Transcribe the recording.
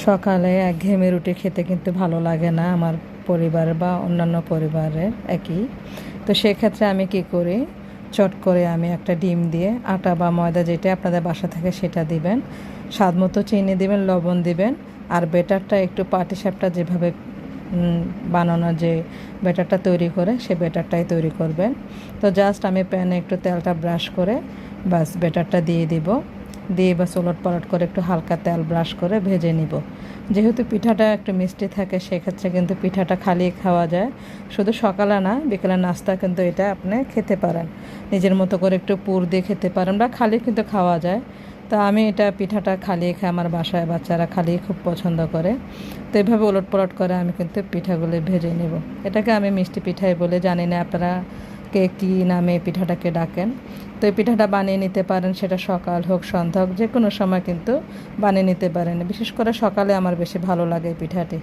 সকালে একঘেয়েমি রুটি খেতে কিন্তু ভালো লাগে না আমার পরিবার বা অন্যান্য পরিবারের একই। তো সেক্ষেত্রে আমি কি করি, চট করে আমি একটা ডিম দিয়ে আটা বা ময়দা যেটা আপনাদের বাসা থেকে সেটা দিবেন, স্বাদ মতো চিনি দিবেন, লবণ দিবেন, আর বেটারটা একটু পাটিসাপটা যেভাবে বানানো যে ব্যাটারটা তৈরি করে সে ব্যাটারটাই তৈরি করবেন। তো জাস্ট আমি প্যানে একটু তেলটা ব্রাশ করে বাস ব্যাটারটা দিয়ে দিব, দিয়ে বাস ওলট পালট করে একটু হালকা তেল ব্রাশ করে ভেজে নিব। যেহেতু পিঠাটা একটু মিষ্টি থাকে সেক্ষেত্রে কিন্তু পিঠাটা খালি খাওয়া যায়, শুধু সকালে না বিকেলের নাস্তা কিন্তু এটা আপনি খেতে পারেন, নিজের মতো করে একটু পুর দিয়ে খেতে পারেন বা খালি কিন্তু খাওয়া যায়। তো আমি এটা পিঠাটা খালিয়ে খাই, আমার বাসায় বাচ্চারা খালিয়ে খুব পছন্দ করে। তো এইভাবে ওলট পালট করে আমি কিন্তু পিঠাগুলো ভেজে নেব। এটাকে আমি মিষ্টি পিঠাই বলে, জানি না আপনারা কে কী নামে পিঠাটাকে ডাকেন। তো এই পিঠাটা বানিয়ে নিতে পারেন, সেটা সকাল হোক সন্ধ্যা হোক যে কোনো সময় কিন্তু বানিয়ে নিতে পারেন। বিশেষ করে সকালে আমার বেশি ভালো লাগে এই পিঠাটি।